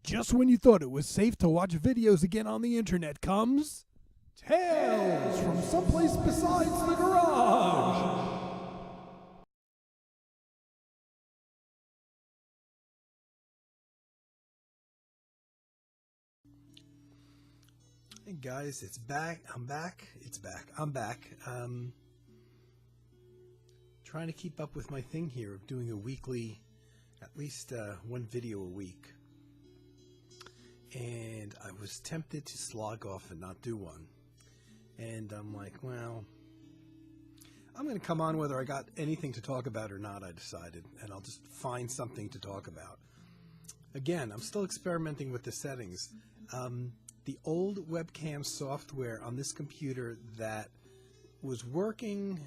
Just when you thought it was safe to watch videos again on the internet comes Tales from Someplace Besides the Garage. Hey guys, it's back. I'm back. It's back. I'm back. Trying to keep up with my thing here of doing a weekly, at least one video a week. And I was tempted to slog off and not do one. And I'm like, well, I'm going to come on whether I got anything to talk about or not, I decided. And I'll just find something to talk about. Again, I'm still experimenting with the settings. The old webcam software on this computer that was working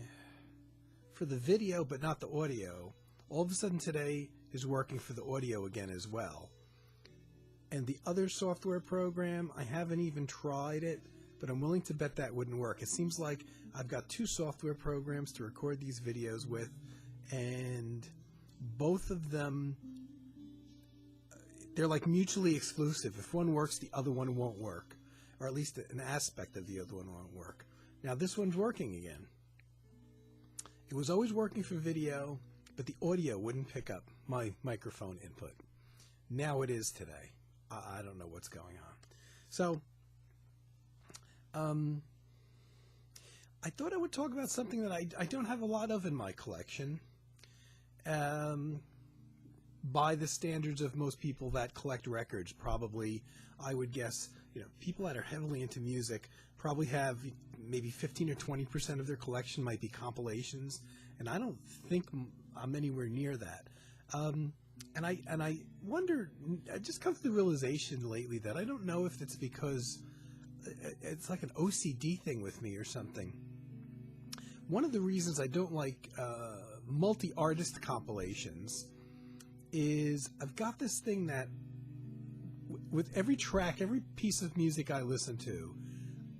for the video but not the audio, all of a sudden today is working for the audio again as well. And the other software program, I haven't even tried it, but I'm willing to bet that wouldn't work. It seems like I've got two software programs to record these videos with, and both of them, they're like mutually exclusive. If one works, the other one won't work, or at least an aspect of the other one won't work. Now this one's working again. It was always working for video, but the audio wouldn't pick up my microphone input. Now it is today. I don't know what's going on. So, I thought I would talk about something that I don't have a lot of in my collection. By the standards of most people that collect records, probably, I would guess, people that are heavily into music probably have maybe 15 or 20% of their collection might be compilations, and I don't think I'm anywhere near that. And I wonder, I just come to the realization lately that I don't know if it's because it's like an OCD thing with me or something. One of the reasons I don't like multi-artist compilations is I've got this thing that with every track, every piece of music I listen to,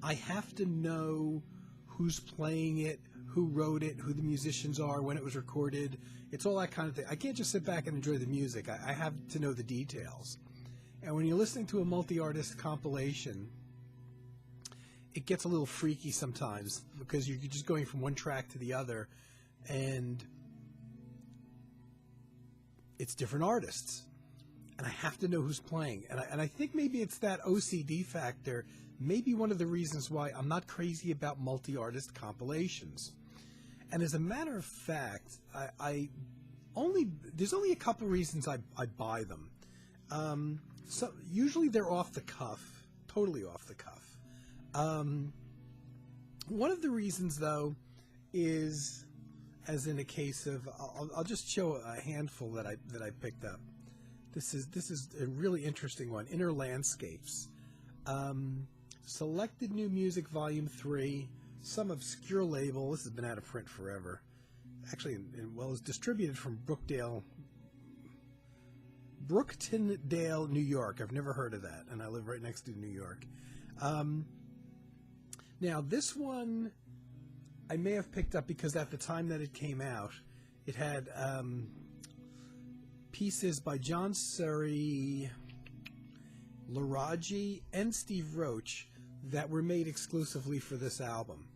I have to know who's playing it, who wrote it, who the musicians are, when it was recorded. It's all that kind of thing. I can't just sit back and enjoy the music. I have to know the details. And when you're listening to a multi-artist compilation, it gets a little freaky sometimes because you're just going from one track to the other, and it's different artists. And I have to know who's playing. And I think maybe it's that OCD factor, maybe one of the reasons why I'm not crazy about multi-artist compilations. And as a matter of fact, there's only a couple reasons I buy them. So usually they're off the cuff, totally off the cuff. One of the reasons, though, is, as in a case of, I'll just show a handful that I picked up. This is a really interesting one. Inner Landscapes, Selected New Music Volume 3. Some obscure label. This has been out of print forever. Actually, it's distributed from Brooktondale, New York. I've never heard of that, and I live right next to New York. Now, this one I may have picked up because at the time that it came out, it had pieces by John Surrey, Laraji, and Steve Roach that were made exclusively for this album.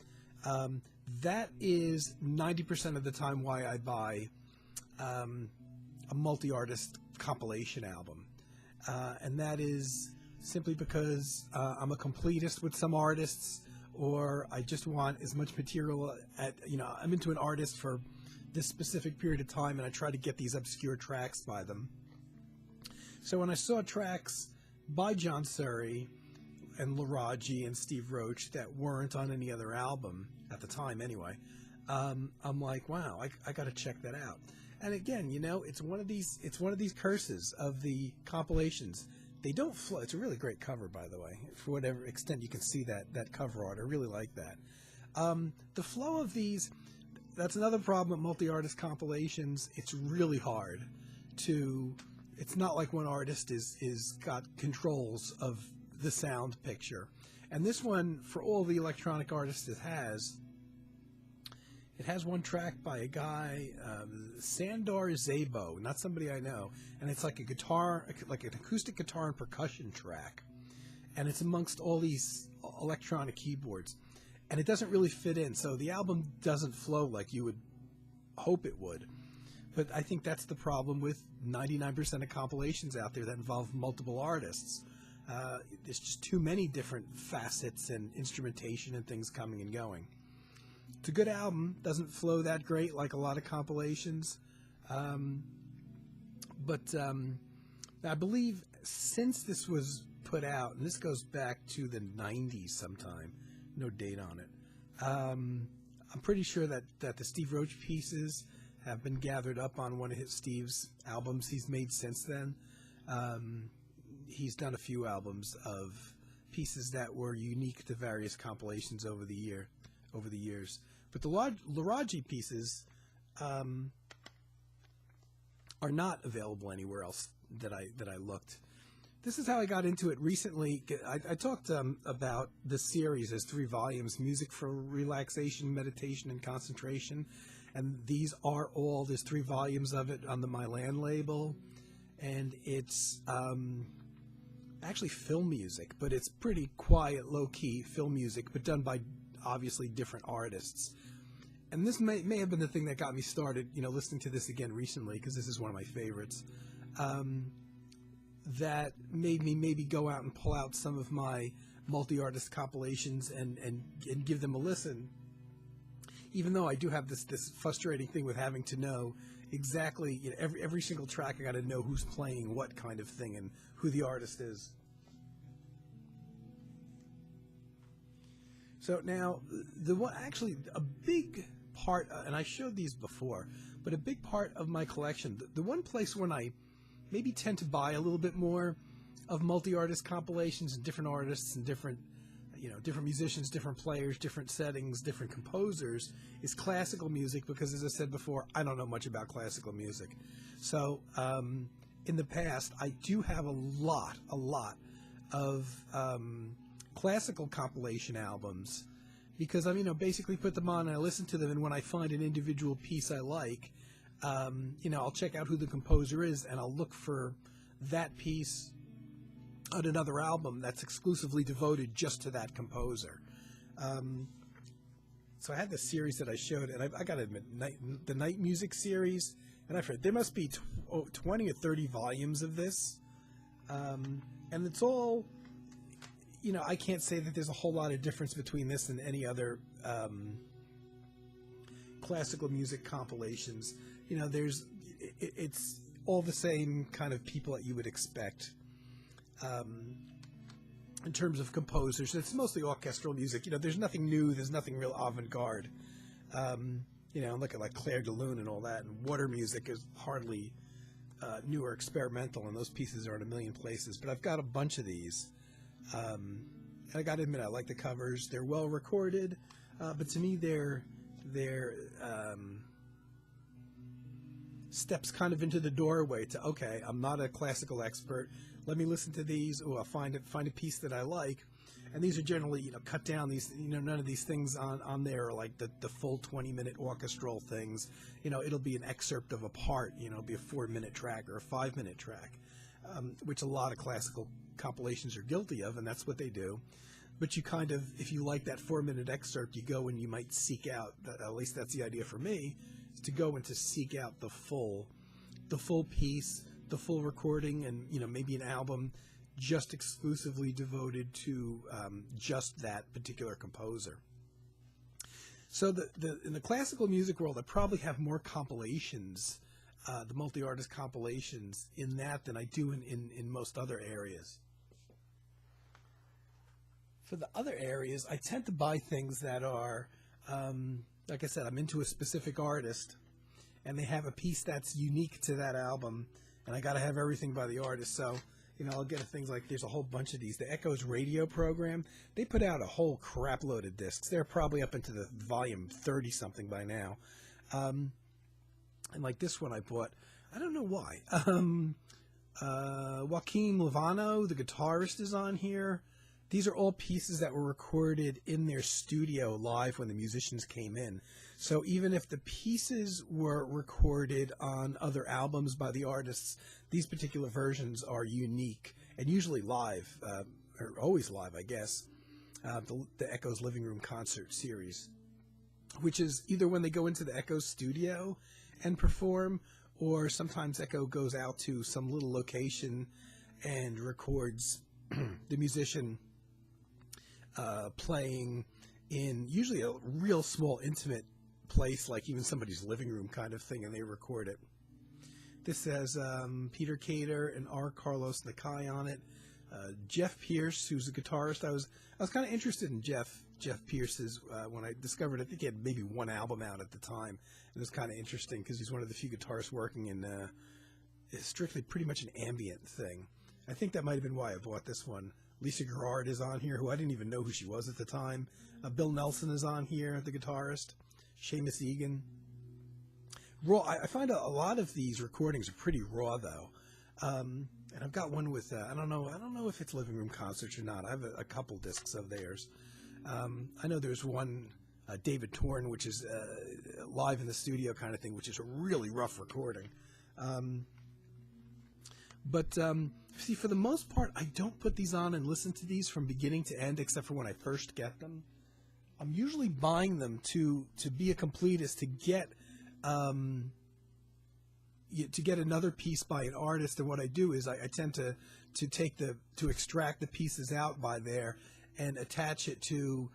That is 90% of the time why I buy a multi-artist compilation album. And that is simply because I'm a completist with some artists, or I just want as much material I'm into an artist for this specific period of time, and I try to get these obscure tracks by them. So when I saw tracks by John Surrey and Laraji and Steve Roach that weren't on any other album at the time anyway, I'm like, wow, I got to check that out. And again, it's one of these curses of the compilations. They don't flow. It's a really great cover, by the way, for whatever extent you can see that cover art. I really like that. The flow of these, that's another problem with multi-artist compilations. It's really hard to, it's not like one artist is got controls of the sound picture. And this one, for all the electronic artists it has, It has one track by a guy, Sandor Zabo, not somebody I know, and it's like a guitar, like an acoustic guitar and percussion track, and it's amongst all these electronic keyboards, and it doesn't really fit in, so the album doesn't flow like you would hope it would. But I think that's the problem with 99% of compilations out there that involve multiple artists. There's just too many different facets and instrumentation and things coming and going. It's a good album. Doesn't flow that great like a lot of compilations. But I believe since this was put out, and this goes back to the 90s sometime, no date on it, I'm pretty sure that the Steve Roach pieces have been gathered up on one of Steve's albums he's made since then. He's done a few albums of pieces that were unique to various compilations over the years. But the Laraji pieces are not available anywhere else that I looked. This is how I got into it recently. I talked about this series as 3 volumes: Music for Relaxation, Meditation, and Concentration. And these are all, there's 3 volumes of it on the My Land label. And it's actually film music, but it's pretty quiet, low-key film music, but done by obviously different artists. And this may have been the thing that got me started, listening to this again recently, because this is one of my favorites. That made me maybe go out and pull out some of my multi-artist compilations and give them a listen. Even though I do have this frustrating thing with having to know exactly, every single track, I got to know who's playing what kind of thing and who the artist is. So now, a big part, and I showed these before, but a big part of my collection, the one place when I maybe tend to buy a little bit more of multi-artist compilations and different artists and different musicians, different players, different settings, different composers, is classical music, because as I said before, I don't know much about classical music. So in the past, I do have a lot of classical compilation albums, because I basically put them on and I listen to them, and when I find an individual piece I like, I'll check out who the composer is, and I'll look for that piece on another album that's exclusively devoted just to that composer. So I had this series that I showed, and I got to admit, the Night Music series, and I've heard there must be 20 or 30 volumes of this, and it's all, I can't say that there's a whole lot of difference between this and any other classical music compilations. It's all the same kind of people that you would expect. In terms of composers, it's mostly orchestral music. There's nothing new. There's nothing real avant-garde. Look at like Clair de Lune and all that. And water music is hardly new or experimental, and those pieces are in a million places. But I've got a bunch of these. And I got to admit, I like the covers. They're well recorded, but to me, they're steps kind of into the doorway to, okay, I'm not a classical expert. Let me listen to these. I'll find a piece that I like. And these are generally, cut down. These, none of these things on there are like the full 20-minute orchestral things. It'll be an excerpt of a part. It'll be a 4-minute track or a 5-minute track, which a lot of classical compilations are guilty of, and that's what they do. But you kind of, if you like that 4-minute excerpt, you go and you might seek out, at least that's the idea for me, is to go and to seek out the full piece, the full recording, and maybe an album just exclusively devoted to just that particular composer. So in the classical music world, I probably have more compilations, the multi-artist compilations in that than I do in most other areas. For the other areas, I tend to buy things that are, like I said, I'm into a specific artist, and they have a piece that's unique to that album, and I got to have everything by the artist. So, I'll get things like, there's a whole bunch of these. The Echoes radio program, they put out a whole crap load of discs. They're probably up into the volume 30-something by now. And like this one I bought, I don't know why. Joaquin Lovano, the guitarist, is on here. These are all pieces that were recorded in their studio live when the musicians came in. So even if the pieces were recorded on other albums by the artists, these particular versions are unique and usually live, or always live, I guess. The Echo's Living Room Concert Series, which is either when they go into the Echo studio and perform, or sometimes Echo goes out to some little location and records the musician playing in usually a real small, intimate place, like even somebody's living room kind of thing, and they record it. This has Peter Cater and R. Carlos Nakai on it. Jeff Pierce, who's a guitarist. I was kind of interested in Jeff Pierce's when I discovered. I think he had maybe one album out at the time. It was kind of interesting because he's one of the few guitarists working in strictly pretty much an ambient thing. I think that might have been why I bought this one. Lisa Gerrard is on here, who I didn't even know who she was at the time. Bill Nelson is on here, the guitarist. Seamus Egan. Raw. I find a lot of these recordings are pretty raw, though. And I've got one with I don't know if it's Living Room Concerts or not. I have a couple discs of theirs. I know there's one David Torn, which is live in the studio kind of thing, which is a really rough recording. But see, for the most part, I don't put these on and listen to these from beginning to end, except for when I first get them. I'm usually buying them to be a completist, to get another piece by an artist. And what I do is I tend to extract the pieces out by there and attach it to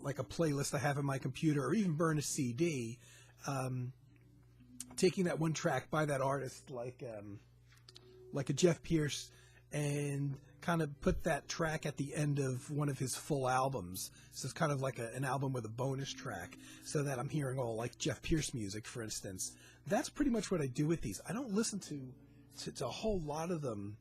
like a playlist I have in my computer, or even burn a CD, taking that one track by that artist, like a Jeff Pierce, and kind of put that track at the end of one of his full albums. So it's kind of like an album with a bonus track, so that I'm hearing all like Jeff Pierce music, for instance. That's pretty much what I do with these. I don't listen to a whole lot of them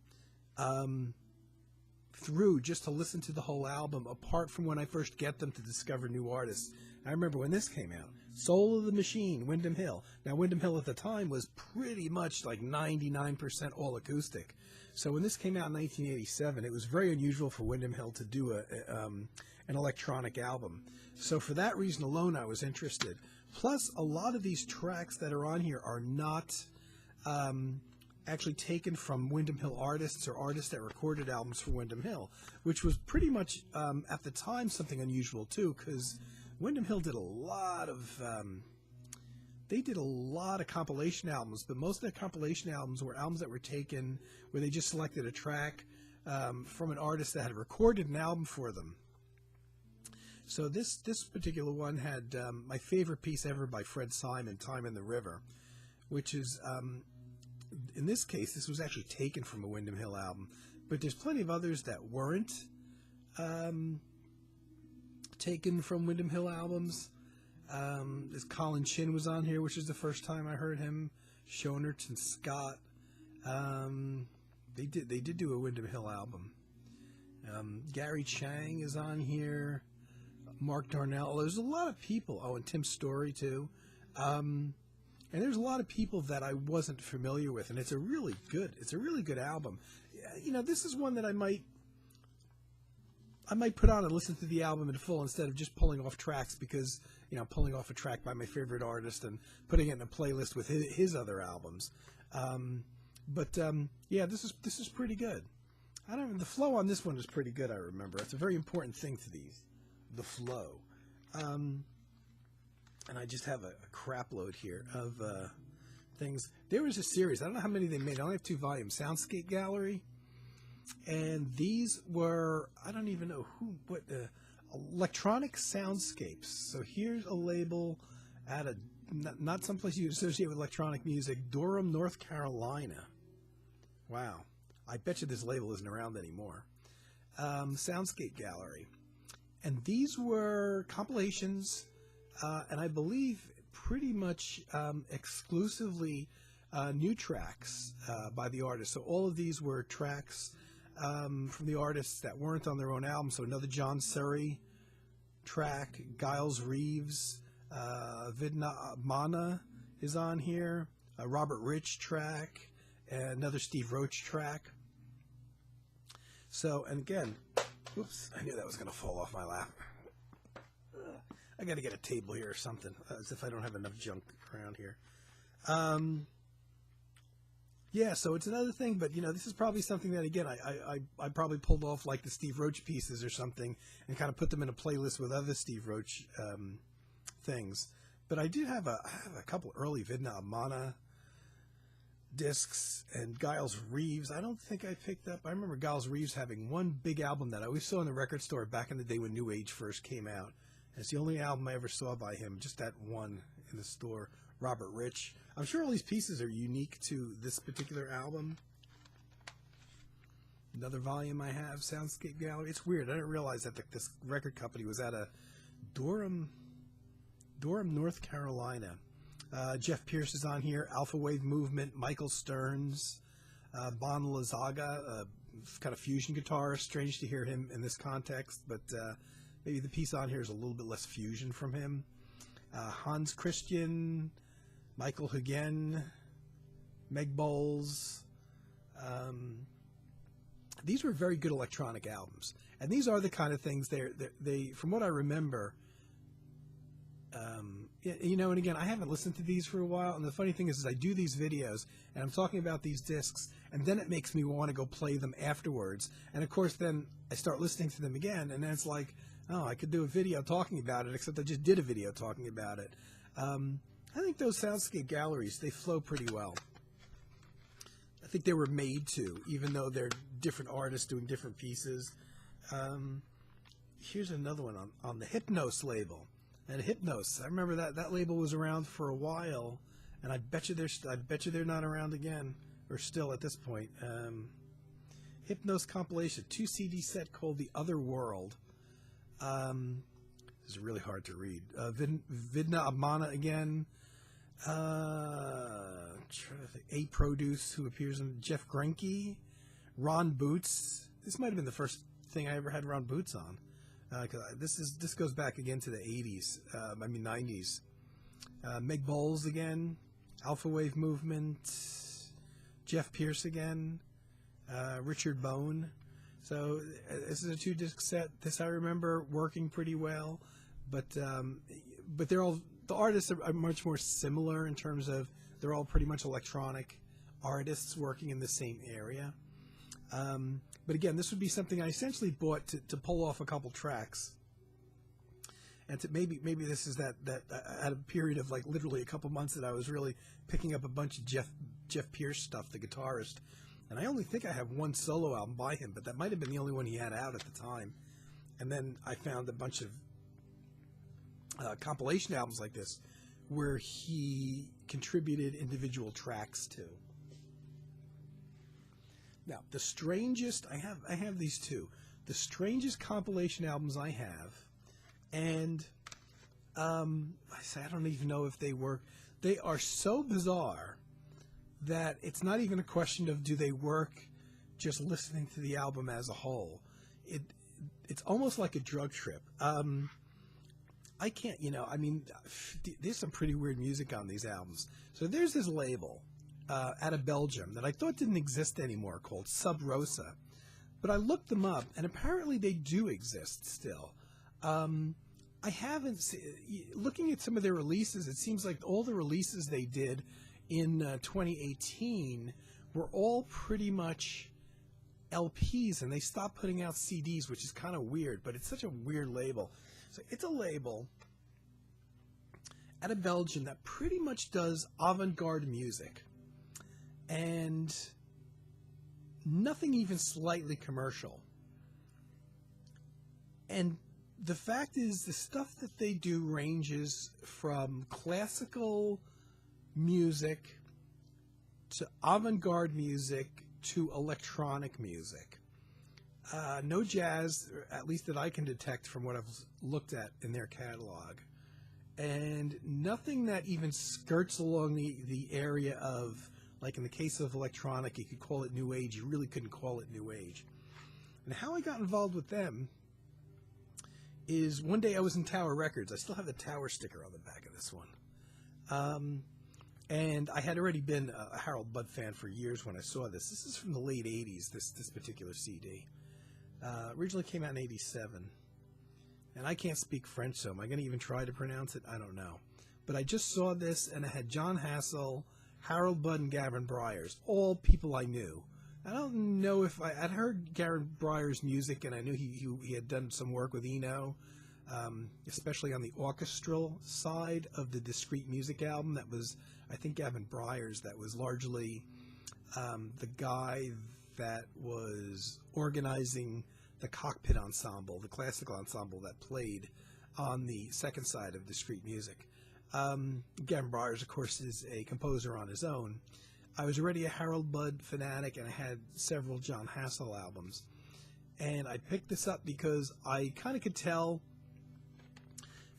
through just to listen to the whole album, apart from when I first get them to discover new artists. I remember when this came out, Soul of the Machine, Windham Hill. Now, Windham Hill at the time was pretty much like 99% all acoustic. So when this came out in 1987, it was very unusual for Windham Hill to do an electronic album. So for that reason alone, I was interested. Plus, a lot of these tracks that are on here are not actually taken from Windham Hill artists or artists that recorded albums for Windham Hill, which was pretty much, at the time, something unusual too, because Windham Hill did a lot of compilation albums, but most of their compilation albums were albums that were taken where they just selected a track from an artist that had recorded an album for them. So this particular one had my favorite piece ever by Fred Simon, Time in the River, which is, in this case, this was actually taken from a Windham Hill album, but there's plenty of others that weren't taken from Windham Hill albums. This Colin Chin was on here, which is the first time I heard him. Shonert and Scott. They did do a Windham Hill album. Gary Chang is on here. Mark Darnell. There's a lot of people. Oh, and Tim Story too. And there's a lot of people that I wasn't familiar with, and it's a really good album. You know, this is one that I might put on and listen to the album in full instead of just pulling off tracks, because, you know, pulling off a track by my favorite artist and putting it in a playlist with his other albums. Yeah, this is pretty good. The flow on this one is pretty good, I remember. It's a very important thing to these, the flow. And I just have a crap load here of things. There was a series, I don't know how many they made. I only have 2 volumes, Soundscape Gallery. And these were, I don't even know what electronic soundscapes. So here's a label at not someplace you associate with electronic music, Durham, North Carolina. Wow. I bet you this label isn't around anymore. Soundscape Gallery. And these were compilations, and I believe pretty much exclusively new tracks by the artist. So all of these were tracks from the artists that weren't on their own album. So another John Surrey track, Giles Reeves, Vidna Mana is on here, a Robert Rich track, and another Steve Roach track. So, and again, oops, I knew that was going to fall off my lap. I got to get a table here or something, as if I don't have enough junk around here. Yeah, so it's another thing, but this is probably something that, again, I probably pulled off like the Steve Roach pieces or something and kind of put them in a playlist with other Steve Roach things. But I did have a couple early Vidna Amana discs and Giles Reeves. I don't think I picked up. I remember Giles Reeves having one big album that I always saw in the record store back in the day when New Age first came out. And it's the only album I ever saw by him, just that one in the store. Robert Rich. I'm sure all these pieces are unique to this particular album. Another volume I have, Soundscape Gallery. It's weird. I didn't realize that this record company was out of Durham, North Carolina. Jeff Pierce is on here. Alpha Wave Movement. Michael Stearns. Bon Lazaga, kind of fusion guitarist. Strange to hear him in this context, but maybe the piece on here is a little bit less fusion from him. Hans Christian, Michael Hagen, Meg Bowles. These were very good electronic albums, and these are the kind of things they from what I remember. And again, I haven't listened to these for a while, and the funny thing is I do these videos, and I'm talking about these discs, and then it makes me want to go play them afterwards, and of course then I start listening to them again, and then it's like, oh, I could do a video talking about it, except I just did a video talking about it. I think those Soundscape Galleries, they flow pretty well. I think they were made to, even though they're different artists doing different pieces. Here's another one on the Hypnos label. And Hypnos, I remember that label was around for a while, and I bet you they're not around again, or still at this point. Hypnos compilation, 2 CD set called The Other World. This is really hard to read. Vidna Amana again. A Produce, who appears in Jeff Grenke. Ron Boots. This might have been the first thing I ever had Ron Boots on. This goes back again to the 80s, 90s. Meg Bowles again, Alpha Wave Movement, Jeff Pierce again, Richard Bone. So this is a 2-disc set. This I remember working pretty well, but they're all, the artists are much more similar in terms of they're all pretty much electronic artists working in the same area. But again, this would be something I essentially bought to pull off a couple tracks, and to maybe this is that at a period of like literally a couple months that I was really picking up a bunch of Jeff Pierce stuff, the guitarist, and I only think I have one solo album by him, but that might have been the only one he had out at the time. And then I found a bunch of compilation albums like this where he contributed individual tracks to. Now, the strangest, I have these two. The strangest compilation albums I have, and I don't even know if they work. They are so bizarre that it's not even a question of do they work just listening to the album as a whole. It's almost like a drug trip. I can't, there's some pretty weird music on these albums. So there's this label out of Belgium that I thought didn't exist anymore called Sub Rosa. But I looked them up, and apparently they do exist still. I haven't looking at some of their releases, it seems like all the releases they did in 2018 were all pretty much LPs, and they stopped putting out CDs, which is kind of weird, but it's such a weird label. So it's a label out of Belgium that pretty much does avant-garde music and nothing even slightly commercial. And the fact is, the stuff that they do ranges from classical music to avant-garde music to electronic music. No jazz, at least that I can detect from what I've looked at in their catalog. And nothing that even skirts along the area of, like in the case of electronic, you could call it New Age. You really couldn't call it New Age. And how I got involved with them is one day I was in Tower Records. I still have the Tower sticker on the back of this one. And I had already been a Harold Budd fan for years when I saw this. This is from the late 80s, this particular CD. Originally came out in 87. And I can't speak French, so am I going to even try to pronounce it? I don't know. But I just saw this, and it had John Hassel, Harold Budd, and Gavin Bryars, all people I knew. I don't know if I'd heard Gavin Bryars' music, and I knew he had done some work with Eno, especially on the orchestral side of the Discrete Music album. That was, I think, Gavin Bryars. That was largely the guy that was organizing the cockpit ensemble, the classical ensemble that played on the second side of Discrete Music. Gavin Bryars, of course, is a composer on his own. I was already a Harold Budd fanatic, and I had several John Hassel albums. And I picked this up because I kind of could tell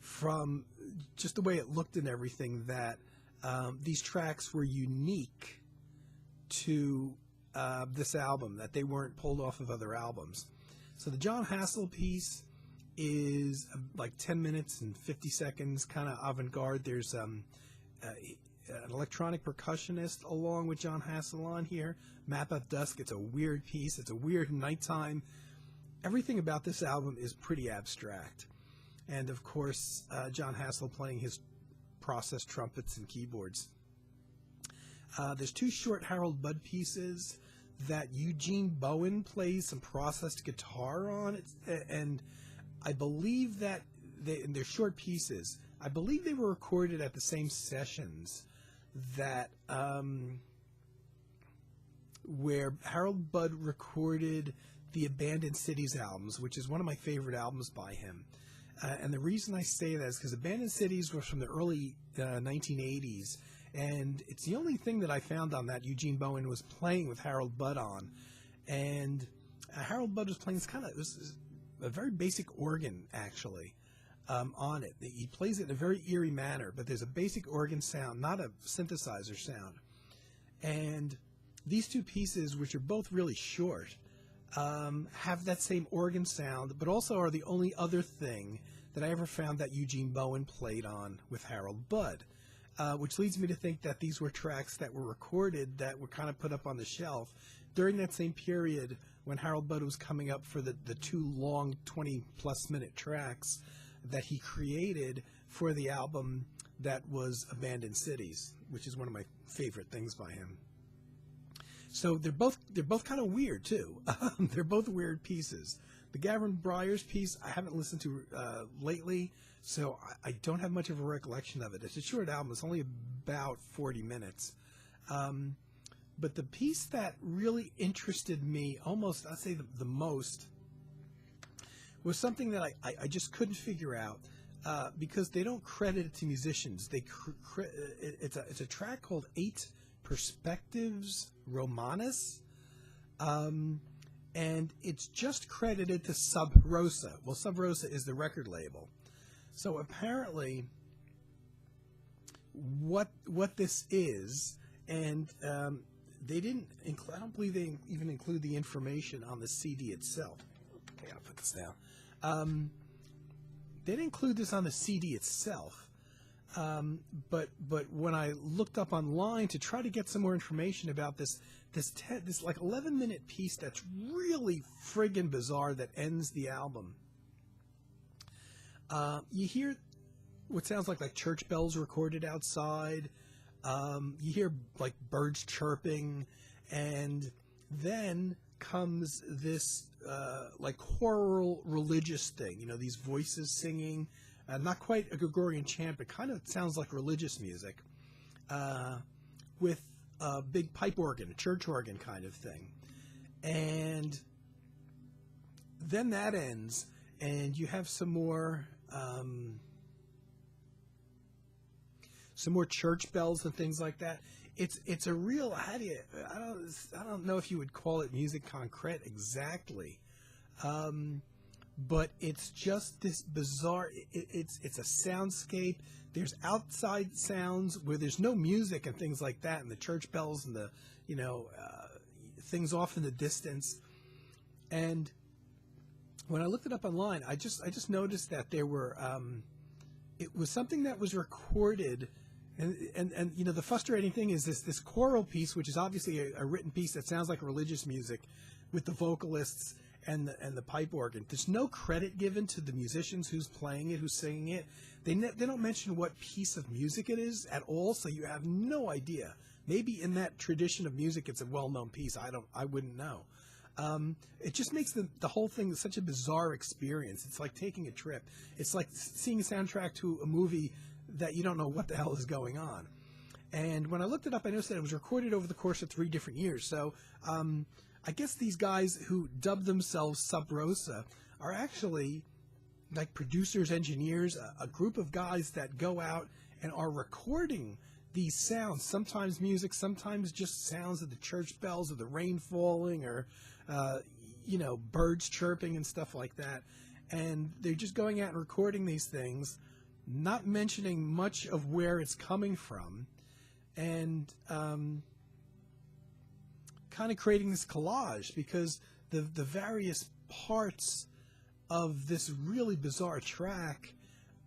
from just the way it looked and everything that these tracks were unique to this album, that they weren't pulled off of other albums. So the John Hassel piece is like 10 minutes and 50 seconds, kind of avant-garde. There's an electronic percussionist along with John Hassel on here. Map of Dusk, it's a weird piece. It's a weird nighttime. Everything about this album is pretty abstract. And of course, John Hassel playing his processed trumpets and keyboards. There's two short Harold Budd pieces that Eugene Bowen plays some processed guitar on. And I believe that they're short pieces. I believe they were recorded at the same sessions that where Harold Budd recorded the Abandoned Cities albums, which is one of my favorite albums by him. And the reason I say that is because Abandoned Cities was from the early 1980s, and it's the only thing that I found on that Eugene Bowen was playing with Harold Budd on. And Harold Budd was playing this a very basic organ, actually. On it. He plays it in a very eerie manner, but there's a basic organ sound, not a synthesizer sound. And these two pieces, which are both really short, have that same organ sound, but also are the only other thing that I ever found that Eugene Bowen played on with Harold Budd, which leads me to think that these were tracks that were recorded that were kind of put up on the shelf during that same period when Harold Budd was coming up for the two long 20-plus minute tracks that he created for the album that was Abandoned Cities, which is one of my favorite things by him. So they're both kind of weird too. They're both weird pieces. The Gavin Bryars piece I haven't listened to lately, so I don't have much of a recollection of it. It's a short album. It's only about 40 minutes. But the piece that really interested me almost, I'd say the most, was something that I just couldn't figure out because they don't credit it to musicians. It's a track called 8 Perspectives Romanus, and it's just credited to Sub Rosa. Well, Sub Rosa is the record label. So apparently what this is, and they didn't include, I don't believe they even include the information on the CD itself. Okay, I'll put this down. They didn't include this on the CD itself, but when I looked up online to try to get some more information about this like 11-minute piece that's really friggin' bizarre that ends the album, you hear what sounds like church bells recorded outside. You hear like birds chirping, and then comes this like choral religious thing, these voices singing, not quite a Gregorian chant, but kind of sounds like religious music, with a big pipe organ, a church organ kind of thing. And then that ends, and you have some more church bells and things like that. It's a real, I don't know if you would call it musique concrète exactly, but it's just this bizarre, it's a soundscape. There's outside sounds where there's no music and things like that, and the church bells and the, things off in the distance. And when I looked it up online, I just noticed that there were, it was something that was recorded. And the frustrating thing is this choral piece, which is obviously a written piece that sounds like religious music, with the vocalists, and the pipe organ. There's no credit given to the musicians who's playing it, who's singing it. They don't mention what piece of music it is at all, so you have no idea. Maybe in that tradition of music, it's a well-known piece. I wouldn't know. It just makes the whole thing such a bizarre experience. It's like taking a trip. It's like seeing a soundtrack to a movie that you don't know what the hell is going on. And when I looked it up, I noticed that it was recorded over the course of 3 different years. So I guess these guys who dubbed themselves Sub Rosa are actually like producers, engineers, a group of guys that go out and are recording these sounds, sometimes music, sometimes just sounds of the church bells or the rain falling or, birds chirping and stuff like that. And they're just going out and recording these things, not mentioning much of where it's coming from, and kind of creating this collage, because the various parts of this really bizarre track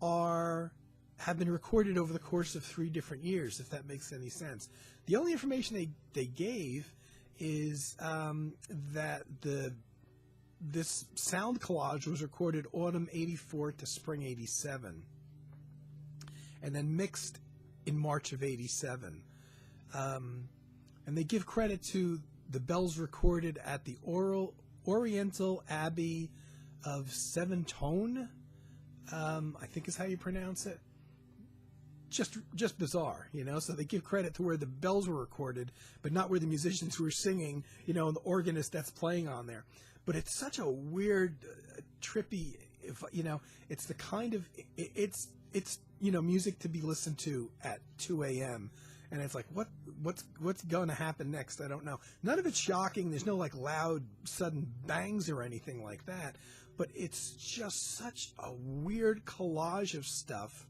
have been recorded over the course of 3 different years, if that makes any sense. The only information they gave is that this sound collage was recorded autumn 84 to spring 87, and then mixed in March of 87. And they give credit to the bells recorded at the Oriental Abbey of Seven Tone, I think is how you pronounce it. Just bizarre, so they give credit to where the bells were recorded, but not where the musicians were singing, and the organist that's playing on there. But it's such a weird, trippy, it's the kind of, it's music to be listened to at 2 a.m. And it's like, what's going to happen next? I don't know. None of it's shocking. There's no like loud, sudden bangs or anything like that. But it's just such a weird collage of stuff.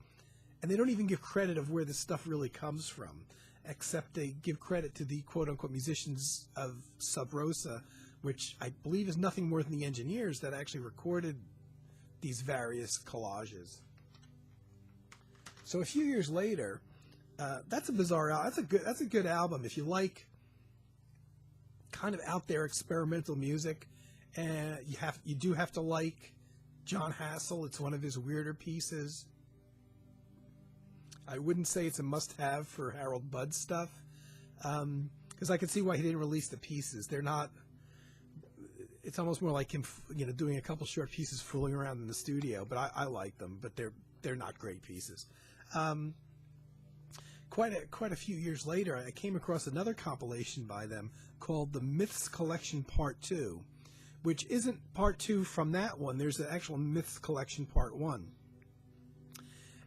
And they don't even give credit of where this stuff really comes from, except they give credit to the quote-unquote musicians of Sub Rosa, which I believe is nothing more than the engineers that actually recorded these various collages. So a few years later, that's a bizarre album. That's a good album if you like kind of out there experimental music, and you do have to like John Hassel. It's one of his weirder pieces. I wouldn't say it's a must-have for Harold Budd stuff, because I can see why he didn't release the pieces. They're not. It's almost more like him, doing a couple short pieces, fooling around in the studio. But I like them, but they're not great pieces. Quite a few years later, I came across another compilation by them called the Myths Collection Part 2, which isn't Part 2 from that one. There's an actual Myths Collection Part 1.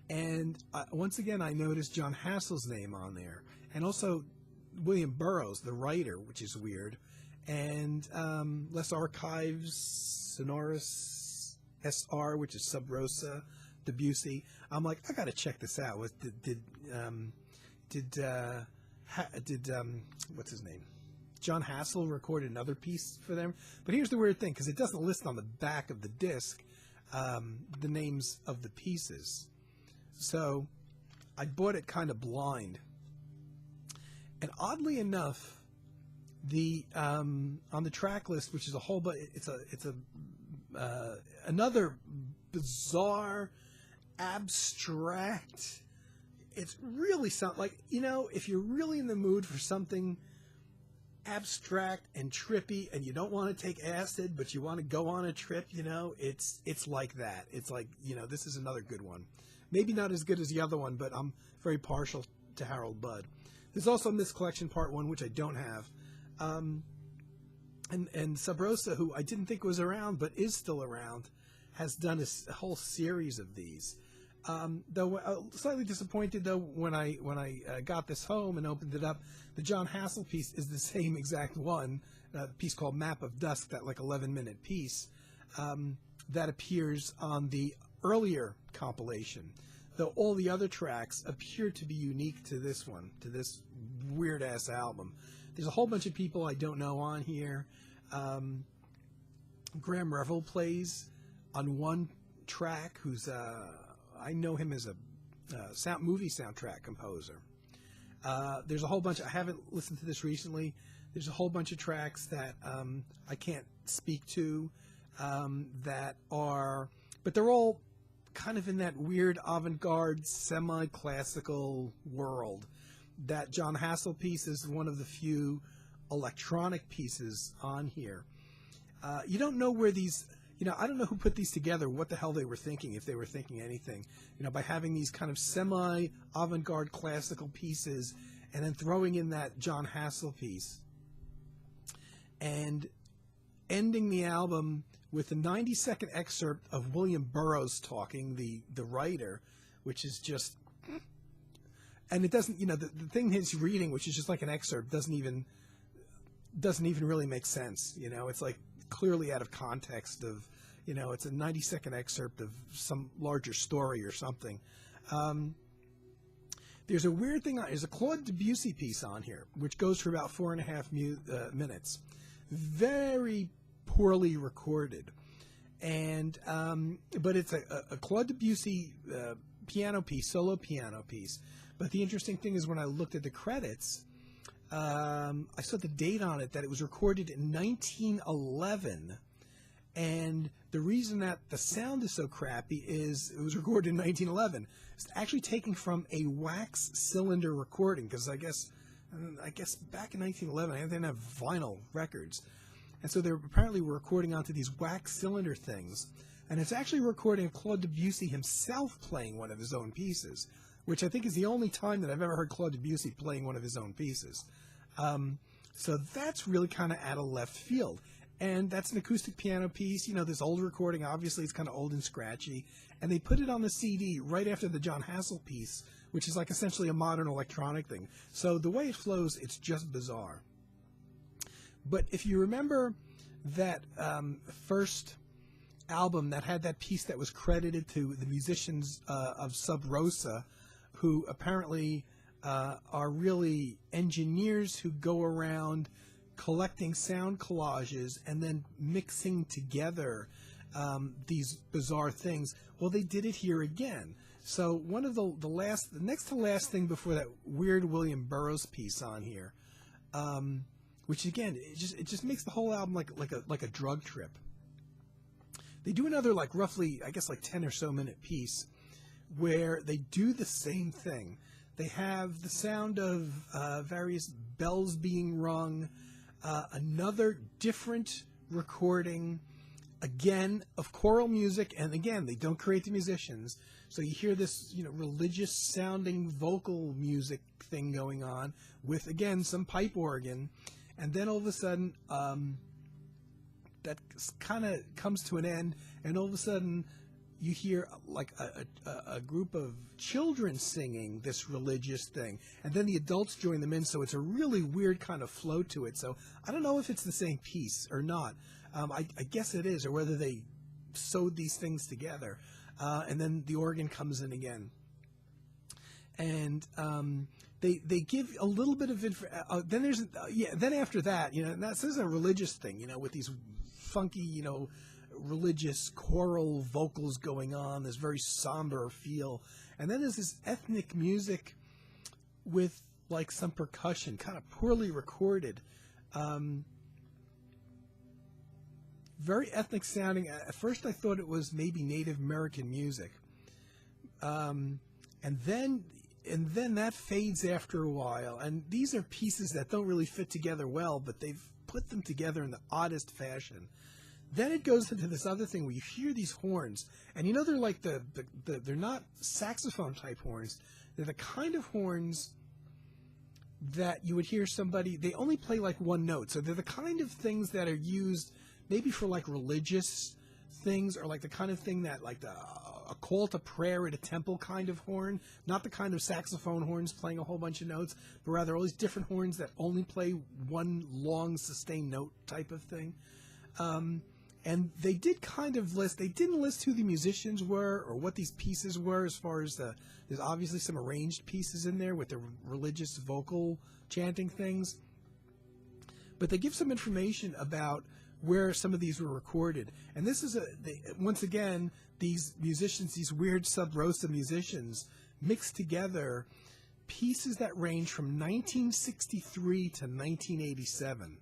And once again, I noticed John Hassel's name on there, and also William Burroughs, the writer, which is weird, and Les Archives, Sonorous SR, which is Sub Rosa, Debussy. I'm like, I got to check this out. Did what's his name? John Hassel recorded another piece for them. But here's the weird thing, because it doesn't list on the back of the disc the names of the pieces. So I bought it kind of blind. And oddly enough, the on the track list, which is a whole bunch, it's another bizarre, abstract. It's really something like, if you're really in the mood for something abstract and trippy, and you don't want to take acid, but you want to go on a trip, it's like that. It's like, this is another good one. Maybe not as good as the other one, but I'm very partial to Harold Budd. There's also Myths Collection Part 1, which I don't have. And Sub Rosa, who I didn't think was around, but is still around, has done a whole series of these. Though slightly disappointed, though, when I got this home and opened it up, the John Hassel piece is the same exact one, a piece called Map of Dusk, that like 11-minute piece, that appears on the earlier compilation, though all the other tracks appear to be unique to this one, to this weird-ass album. There's a whole bunch of people I don't know on here. Graham Revel plays on one track, who's I know him as a movie soundtrack composer. There's a whole bunch. I haven't listened to this recently. There's a whole bunch of tracks that I can't speak to, that are, but they're all kind of in that weird avant-garde, semi-classical world. That John Hassel piece is one of the few electronic pieces on here. You don't know where these, I don't know who put these together, what the hell they were thinking, if they were thinking anything, by having these kind of semi-avant-garde classical pieces and then throwing in that John Hassel piece and ending the album with a 90-second excerpt of William Burroughs talking, the writer, which is just, and it doesn't, the thing he's reading, which is just like an excerpt, doesn't even really make sense. It's like clearly out of context of, it's a 90-second excerpt of some larger story or something. There's a weird thing, there's a Claude Debussy piece on here, which goes for about 4.5 minutes. Very poorly recorded, and but it's a Claude Debussy piano piece, solo piano piece. But the interesting thing is when I looked at the credits, I saw the date on it, that it was recorded in 1911, and the reason that the sound is so crappy is it was recorded in 1911. It's actually taken from a wax cylinder recording, because I guess back in 1911 I didn't have vinyl records. And so they apparently were recording onto these wax cylinder things. And it's actually a recording of Claude Debussy himself playing one of his own pieces, which I think is the only time that I've ever heard Claude Debussy playing one of his own pieces. So that's really kind of out of left field. And that's an acoustic piano piece. This old recording, obviously it's kind of old and scratchy. And they put it on the CD right after the John Hassel piece, which is like essentially a modern electronic thing. So the way it flows, it's just bizarre. But if you remember that first album that had that piece that was credited to the musicians of Sub Rosa, who apparently are really engineers who go around collecting sound collages and then mixing together these bizarre things. Well, they did it here again. So one of the next to last thing before that weird William Burroughs piece on here, which again, it just makes the whole album like a drug trip. They do another roughly, I guess 10 or so minute piece where they do the same thing. They have the sound of various bells being rung, another different recording, again, of choral music, and again, they don't create the musicians. So you hear this, religious sounding vocal music thing going on with, again, some pipe organ. And then all of a sudden, that kind of comes to an end, and all of a sudden, you hear a group of children singing this religious thing, and then the adults join them in, so it's a really weird kind of flow to it. So I don't know if it's the same piece or not. I guess it is, or whether they sewed these things together, and then the organ comes in again. And they give a little bit of then after that, this is a religious thing, with these funky, religious choral vocals going on, this very somber feel. And then there's this ethnic music with some percussion, kind of poorly recorded, very ethnic sounding. At first I thought it was maybe Native American music, and then that fades after a while, and these are pieces that don't really fit together well, but they've put them together in the oddest fashion. Then it goes into this other thing where you hear these horns, and they're like they're not saxophone type horns. They're the kind of horns that you would hear somebody, they only play one note. So they're the kind of things that are used maybe for religious things, or the kind of thing that a call to prayer at a temple kind of horn, not the kind of saxophone horns playing a whole bunch of notes, but rather all these different horns that only play one long sustained note type of thing. And they did kind of list, they didn't list who the musicians were or what these pieces were, as far as there's obviously some arranged pieces in there with the religious vocal chanting things. But they give some information about where some of these were recorded. And this is once again, these musicians, these weird Sub Rosa musicians, mixed together pieces that range from 1963 to 1987.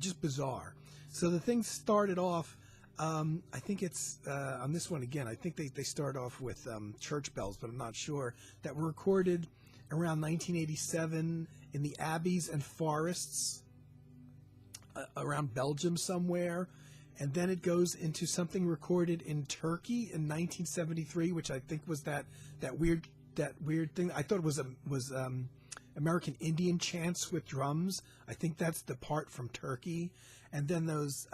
Just bizarre. So the thing started off I think it's on this one again. I think they start off with church bells, but I'm not sure. That were recorded around 1987 in the abbeys and forests around Belgium somewhere, and then it goes into something recorded in Turkey in 1973, which I think was that weird thing. I thought it was American Indian chants with drums. I think that's the part from Turkey, and then those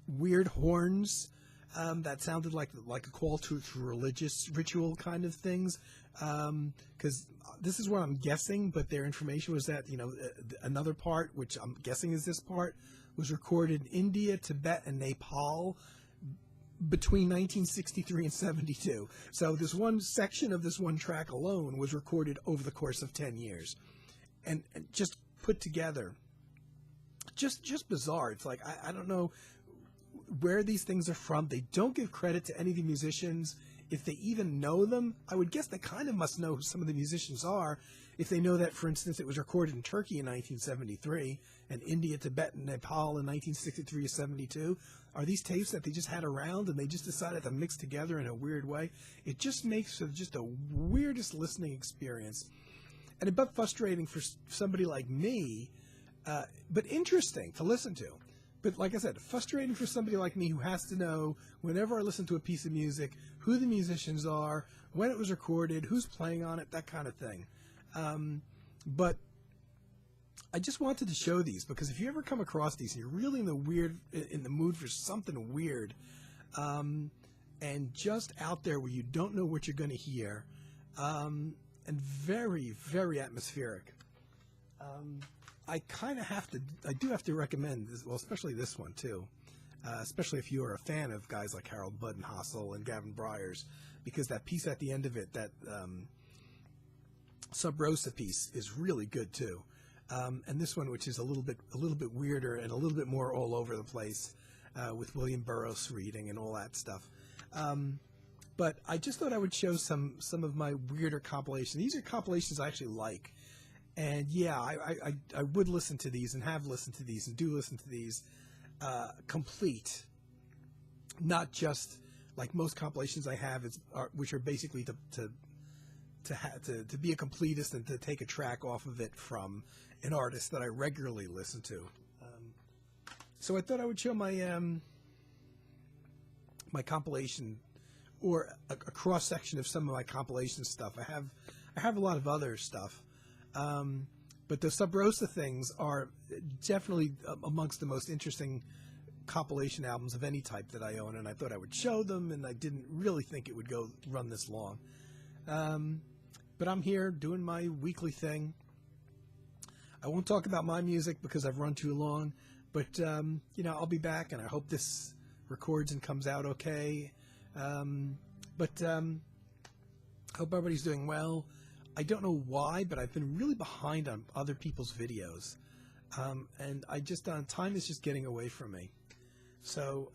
weird horns that sounded like a call to religious ritual kind of things. Because this is what I'm guessing, but their information was that another part, which I'm guessing is this part, was recorded in India, Tibet, and Nepal between 1963 and 72. So this one section of this one track alone was recorded over the course of 10 years, and just put together, just bizarre. It's like I don't know where these things are from. They don't give credit to any of the musicians. If they even know them, I would guess they kind of must know who some of the musicians are. If they know that, for instance, it was recorded in Turkey in 1973 and India, Tibet, and Nepal in 1963 to 72, are these tapes that they just had around and they just decided to mix together in a weird way? It just makes for just the weirdest listening experience, and a bit frustrating for somebody like me, but interesting to listen to. But like I said, frustrating for somebody like me who has to know, whenever I listen to a piece of music, who the musicians are, when it was recorded, who's playing on it, that kind of thing. But I just wanted to show these, because if you ever come across these and you're really in the mood for something weird, and just out there where you don't know what you're going to hear, and very, very atmospheric, I do have to recommend this, well, especially this one too, especially if you are a fan of guys like Harold Budenhassel and Gavin Bryars, because that piece at the end of it, that Sub Rosa piece, is really good too. And this one, which is a little bit weirder and a little bit more all over the place, with William Burroughs reading and all that stuff. But I just thought I would show some of my weirder compilations. These are compilations I actually like. And yeah, I would listen to these, and have listened to these, and do listen to these complete, not just like most compilations I have, which are basically to be a completist and to take a track off of it from an artist that I regularly listen to. So I thought I would show my my compilation, or a cross section of some of my compilation stuff. I have a lot of other stuff. But the Sub Rosa things are definitely amongst the most interesting compilation albums of any type that I own, and I thought I would show them, and I didn't really think it would run this long. But I'm here doing my weekly thing. I won't talk about my music because I've run too long, but I'll be back, and I hope this records and comes out okay. But hope everybody's doing well. I don't know why, but I've been really behind on other people's videos, and time is just getting away from me. So,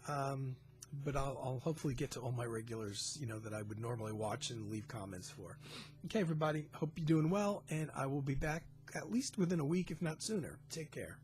but I'll hopefully get to all my regulars, that I would normally watch and leave comments for. Okay, everybody, hope you're doing well, and I will be back at least within a week, if not sooner. Take care.